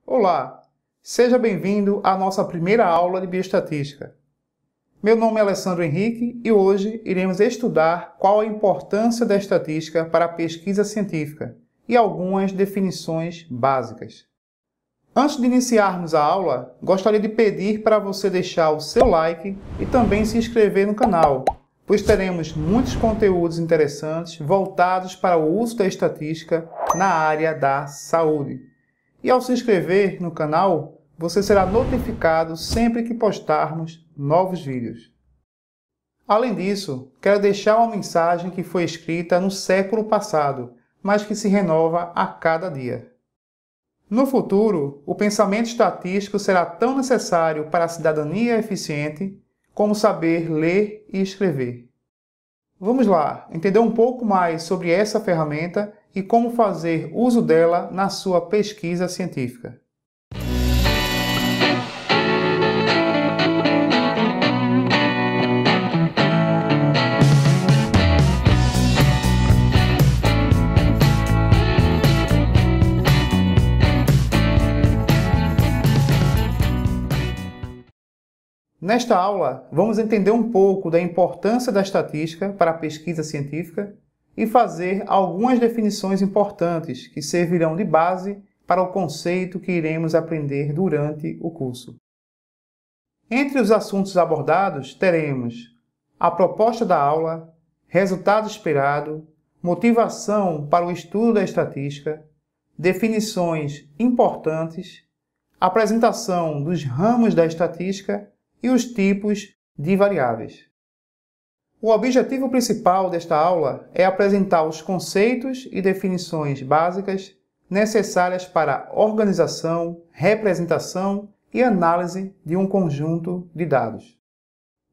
Olá, seja bem-vindo à nossa primeira aula de bioestatística. Meu nome é Alessandro Henrique e hoje iremos estudar qual a importância da estatística para a pesquisa científica e algumas definições básicas. Antes de iniciarmos a aula, gostaria de pedir para você deixar o seu like e também se inscrever no canal, pois teremos muitos conteúdos interessantes voltados para o uso da estatística na área da saúde. E ao se inscrever no canal, você será notificado sempre que postarmos novos vídeos. Além disso, quero deixar uma mensagem que foi escrita no século passado, mas que se renova a cada dia. No futuro, o pensamento estatístico será tão necessário para a cidadania eficiente como saber ler e escrever. Vamos lá, entender um pouco mais sobre essa ferramenta e como fazer uso dela na sua pesquisa científica. Nesta aula, vamos entender um pouco da importância da estatística para a pesquisa científica e fazer algumas definições importantes que servirão de base para o conceito que iremos aprender durante o curso. Entre os assuntos abordados, teremos a proposta da aula, resultado esperado, motivação para o estudo da estatística, definições importantes, apresentação dos ramos da estatística e os tipos de variáveis. O objetivo principal desta aula é apresentar os conceitos e definições básicas necessárias para a organização, representação e análise de um conjunto de dados.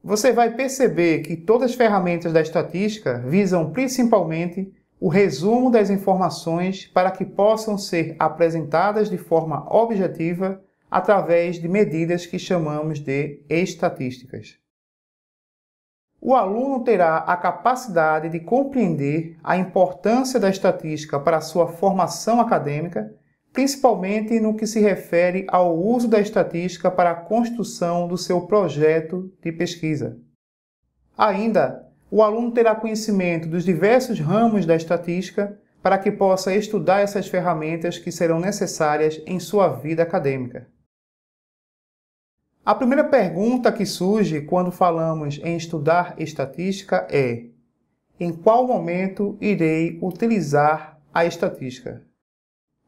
Você vai perceber que todas as ferramentas da estatística visam principalmente o resumo das informações para que possam ser apresentadas de forma objetiva através de medidas que chamamos de estatísticas. O aluno terá a capacidade de compreender a importância da estatística para a sua formação acadêmica, principalmente no que se refere ao uso da estatística para a construção do seu projeto de pesquisa. Ainda, o aluno terá conhecimento dos diversos ramos da estatística para que possa estudar essas ferramentas que serão necessárias em sua vida acadêmica. A primeira pergunta que surge quando falamos em estudar estatística é: em qual momento irei utilizar a estatística?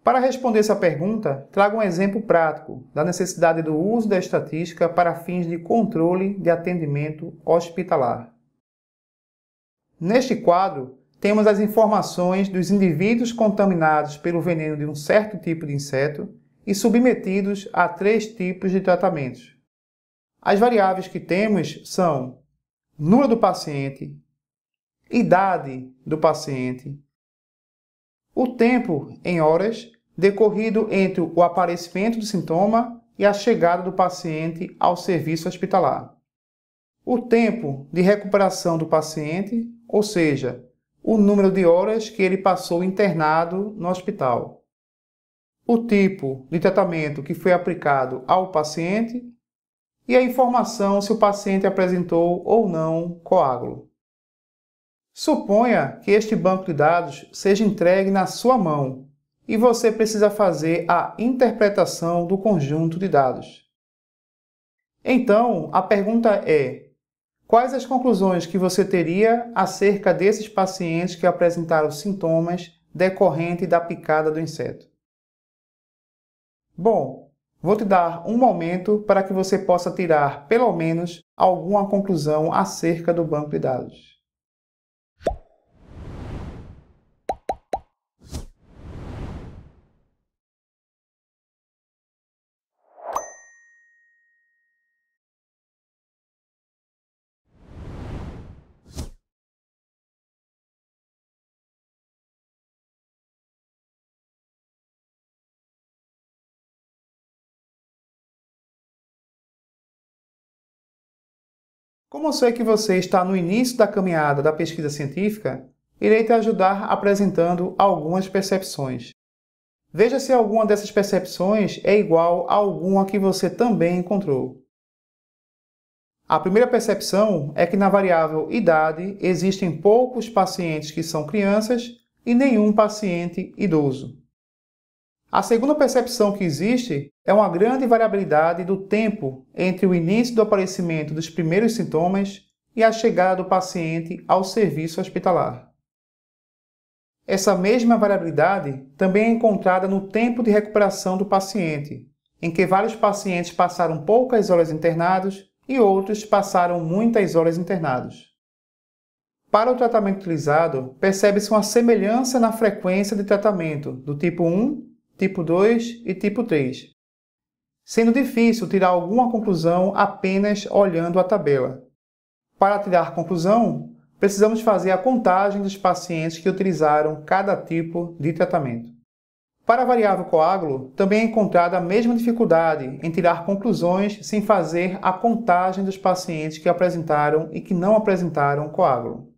Para responder essa pergunta, trago um exemplo prático da necessidade do uso da estatística para fins de controle de atendimento hospitalar. Neste quadro, temos as informações dos indivíduos contaminados pelo veneno de um certo tipo de inseto e submetidos a 3 tipos de tratamentos. As variáveis que temos são número do paciente, idade do paciente, o tempo em horas decorrido entre o aparecimento do sintoma e a chegada do paciente ao serviço hospitalar, o tempo de recuperação do paciente, ou seja, o número de horas que ele passou internado no hospital, o tipo de tratamento que foi aplicado ao paciente e a informação se o paciente apresentou ou não coágulo. Suponha que este banco de dados seja entregue na sua mão e você precisa fazer a interpretação do conjunto de dados. Então, a pergunta é: quais as conclusões que você teria acerca desses pacientes que apresentaram sintomas decorrentes da picada do inseto? Bom, vou te dar um momento para que você possa tirar, pelo menos, alguma conclusão acerca do banco de dados. Como eu sei que você está no início da caminhada da pesquisa científica, irei te ajudar apresentando algumas percepções. Veja se alguma dessas percepções é igual a alguma que você também encontrou. A primeira percepção é que na variável idade existem poucos pacientes que são crianças e nenhum paciente idoso. A segunda percepção que existe é uma grande variabilidade do tempo entre o início do aparecimento dos primeiros sintomas e a chegada do paciente ao serviço hospitalar. Essa mesma variabilidade também é encontrada no tempo de recuperação do paciente, em que vários pacientes passaram poucas horas internados e outros passaram muitas horas internados. Para o tratamento utilizado, percebe-se uma semelhança na frequência de tratamento do tipo 1, tipo 2 e tipo 3, sendo difícil tirar alguma conclusão apenas olhando a tabela. Para tirar conclusão, precisamos fazer a contagem dos pacientes que utilizaram cada tipo de tratamento. Para a variável coágulo, também é encontrada a mesma dificuldade em tirar conclusões sem fazer a contagem dos pacientes que apresentaram e que não apresentaram coágulo.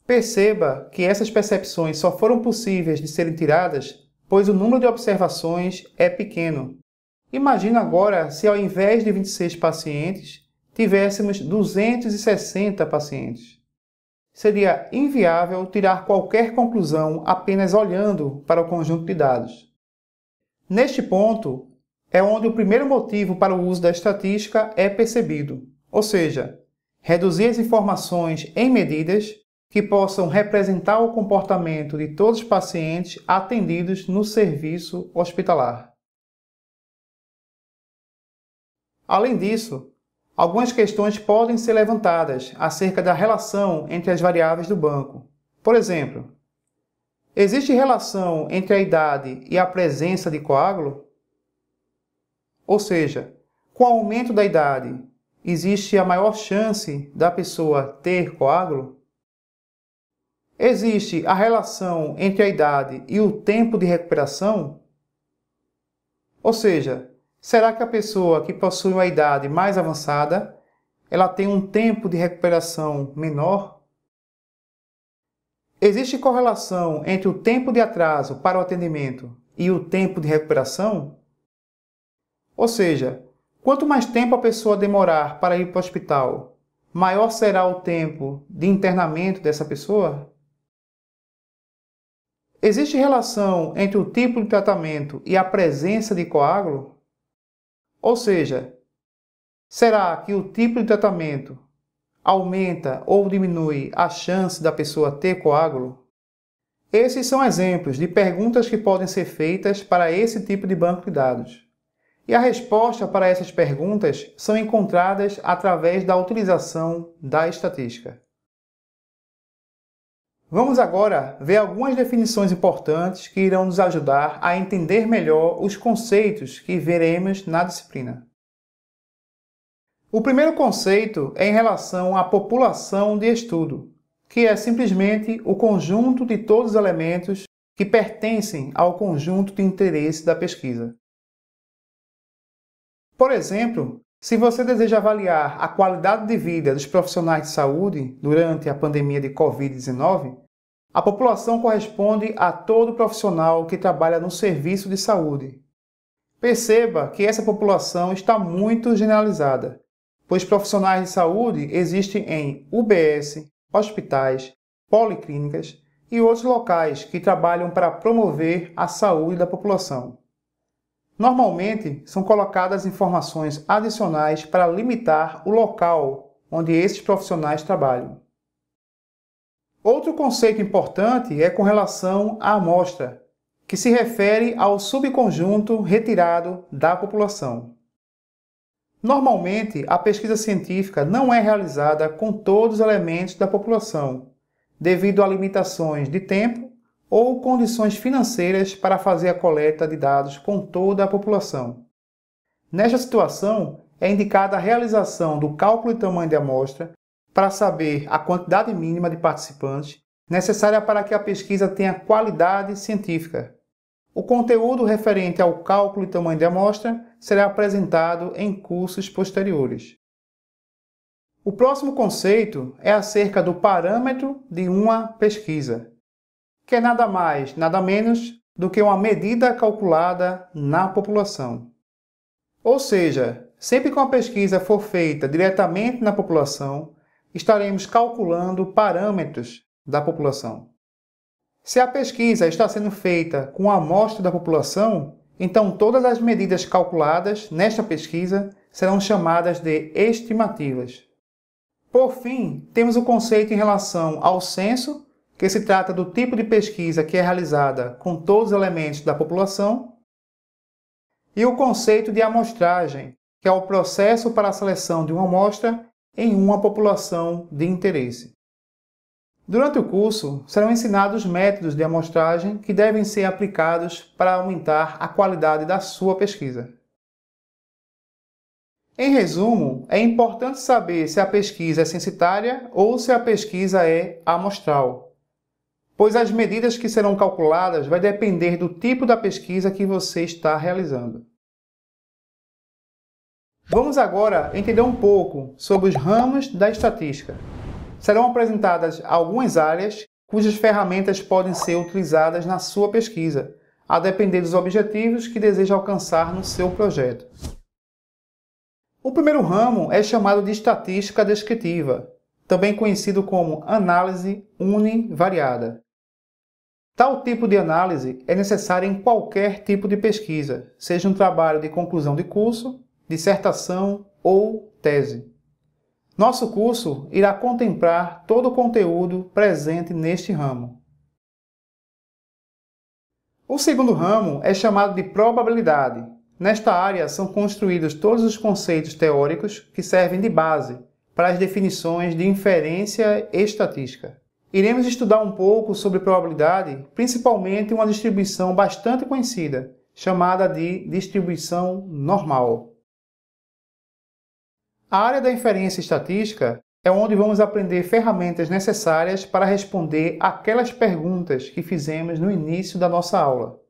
Perceba que essas percepções só foram possíveis de serem tiradas pois o número de observações é pequeno. Imagina agora se ao invés de 26 pacientes, tivéssemos 260 pacientes. Seria inviável tirar qualquer conclusão apenas olhando para o conjunto de dados. Neste ponto, é onde o primeiro motivo para o uso da estatística é percebido, ou seja, reduzir as informações em medidas que possam representar o comportamento de todos os pacientes atendidos no serviço hospitalar. Além disso, algumas questões podem ser levantadas acerca da relação entre as variáveis do banco. Por exemplo, existe relação entre a idade e a presença de coágulo? Ou seja, com o aumento da idade, existe a maior chance da pessoa ter coágulo? Existe a relação entre a idade e o tempo de recuperação? Ou seja, será que a pessoa que possui uma idade mais avançada, ela tem um tempo de recuperação menor? Existe correlação entre o tempo de atraso para o atendimento e o tempo de recuperação? Ou seja, quanto mais tempo a pessoa demorar para ir para o hospital, maior será o tempo de internamento dessa pessoa? Existe relação entre o tipo de tratamento e a presença de coágulo? Ou seja, será que o tipo de tratamento aumenta ou diminui a chance da pessoa ter coágulo? Esses são exemplos de perguntas que podem ser feitas para esse tipo de banco de dados. E a resposta para essas perguntas são encontradas através da utilização da estatística. Vamos agora ver algumas definições importantes que irão nos ajudar a entender melhor os conceitos que veremos na disciplina. O primeiro conceito é em relação à população de estudo, que é simplesmente o conjunto de todos os elementos que pertencem ao conjunto de interesse da pesquisa. Por exemplo, se você deseja avaliar a qualidade de vida dos profissionais de saúde durante a pandemia de Covid-19, a população corresponde a todo profissional que trabalha no serviço de saúde. Perceba que essa população está muito generalizada, pois profissionais de saúde existem em UBS, hospitais, policlínicas e outros locais que trabalham para promover a saúde da população. Normalmente, são colocadas informações adicionais para limitar o local onde esses profissionais trabalham. Outro conceito importante é com relação à amostra, que se refere ao subconjunto retirado da população. Normalmente, a pesquisa científica não é realizada com todos os elementos da população, devido a limitações de tempo ou condições financeiras para fazer a coleta de dados com toda a população. Nesta situação, é indicada a realização do cálculo de tamanho de amostra para saber a quantidade mínima de participantes necessária para que a pesquisa tenha qualidade científica. O conteúdo referente ao cálculo de tamanho de amostra será apresentado em cursos posteriores. O próximo conceito é acerca do parâmetro de uma pesquisa, que é nada mais, nada menos do que uma medida calculada na população. Ou seja, sempre que uma pesquisa for feita diretamente na população, estaremos calculando parâmetros da população. Se a pesquisa está sendo feita com a amostra da população, então todas as medidas calculadas nesta pesquisa serão chamadas de estimativas. Por fim, temos o conceito em relação ao censo, que se trata do tipo de pesquisa que é realizada com todos os elementos da população, e o conceito de amostragem, que é o processo para a seleção de uma amostra em uma população de interesse. Durante o curso, serão ensinados métodos de amostragem que devem ser aplicados para aumentar a qualidade da sua pesquisa. Em resumo, é importante saber se a pesquisa é censitária ou se a pesquisa é amostral, pois as medidas que serão calculadas vai depender do tipo da pesquisa que você está realizando. Vamos agora entender um pouco sobre os ramos da estatística. Serão apresentadas algumas áreas cujas ferramentas podem ser utilizadas na sua pesquisa, a depender dos objetivos que deseja alcançar no seu projeto. O primeiro ramo é chamado de estatística descritiva, também conhecido como análise univariada. Tal tipo de análise é necessária em qualquer tipo de pesquisa, seja um trabalho de conclusão de curso, dissertação ou tese. Nosso curso irá contemplar todo o conteúdo presente neste ramo. O segundo ramo é chamado de probabilidade. Nesta área são construídos todos os conceitos teóricos que servem de base para as definições de inferência estatística. Iremos estudar um pouco sobre probabilidade, principalmente uma distribuição bastante conhecida, chamada de distribuição normal. A área da inferência estatística é onde vamos aprender ferramentas necessárias para responder aquelas perguntas que fizemos no início da nossa aula.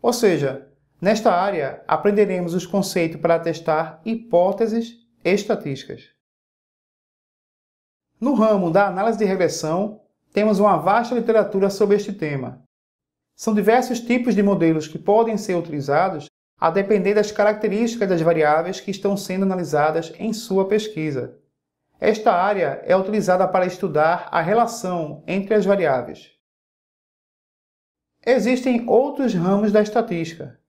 Ou seja, nesta área aprenderemos os conceitos para testar hipóteses estatísticas. No ramo da análise de regressão, temos uma vasta literatura sobre este tema. São diversos tipos de modelos que podem ser utilizados a depender das características das variáveis que estão sendo analisadas em sua pesquisa. Esta área é utilizada para estudar a relação entre as variáveis. Existem outros ramos da estatística,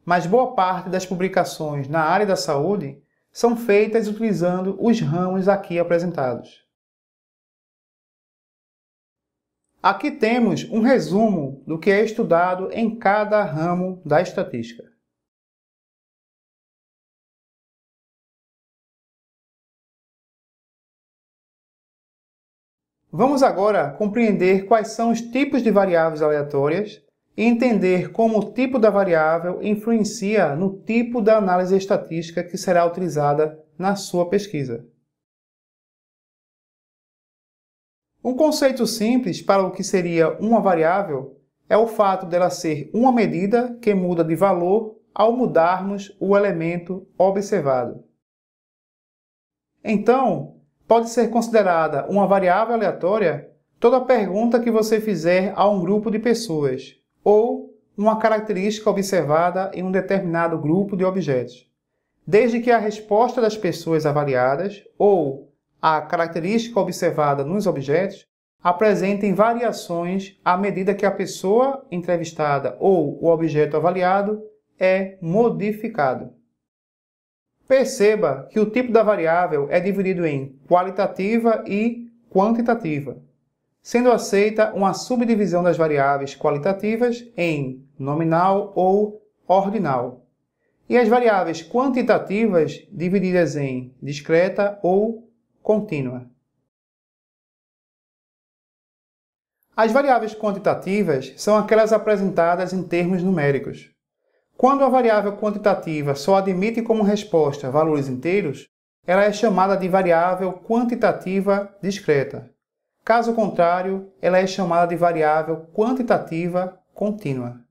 mas boa parte das publicações na área da saúde são feitas utilizando os ramos aqui apresentados. Aqui temos um resumo do que é estudado em cada ramo da estatística. Vamos agora compreender quais são os tipos de variáveis aleatórias e entender como o tipo da variável influencia no tipo da análise estatística que será utilizada na sua pesquisa. Um conceito simples para o que seria uma variável é o fato dela ser uma medida que muda de valor ao mudarmos o elemento observado. Então, pode ser considerada uma variável aleatória toda pergunta que você fizer a um grupo de pessoas ou uma característica observada em um determinado grupo de objetos, desde que a resposta das pessoas avaliadas ou a característica observada nos objetos apresentem variações à medida que a pessoa entrevistada ou o objeto avaliado é modificado. Perceba que o tipo da variável é dividido em qualitativa e quantitativa, sendo aceita uma subdivisão das variáveis qualitativas em nominal ou ordinal, e as variáveis quantitativas divididas em discreta ou contínua. As variáveis quantitativas são aquelas apresentadas em termos numéricos. Quando a variável quantitativa só admite como resposta valores inteiros, ela é chamada de variável quantitativa discreta. Caso contrário, ela é chamada de variável quantitativa contínua.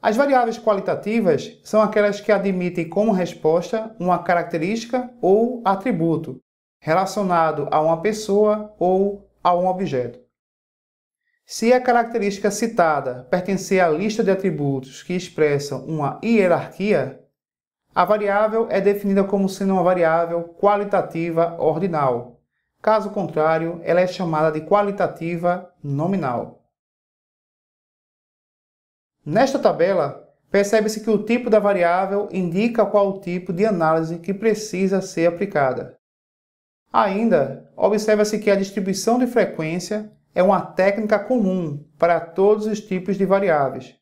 As variáveis qualitativas são aquelas que admitem como resposta uma característica ou atributo relacionado a uma pessoa ou a um objeto. Se a característica citada pertencer à lista de atributos que expressam uma hierarquia, a variável é definida como sendo uma variável qualitativa ordinal. Caso contrário, ela é chamada de qualitativa nominal. Nesta tabela, percebe-se que o tipo da variável indica qual o tipo de análise que precisa ser aplicada. Ainda, observa-se que a distribuição de frequência é uma técnica comum para todos os tipos de variáveis.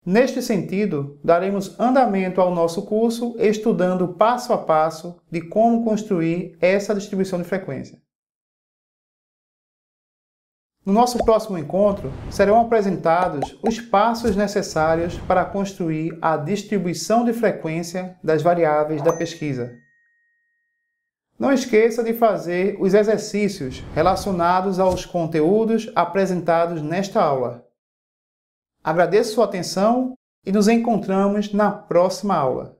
Neste sentido, daremos andamento ao nosso curso estudando passo a passo de como construir essa distribuição de frequência. No nosso próximo encontro, serão apresentados os passos necessários para construir a distribuição de frequência das variáveis da pesquisa. Não esqueça de fazer os exercícios relacionados aos conteúdos apresentados nesta aula. Agradeço sua atenção e nos encontramos na próxima aula.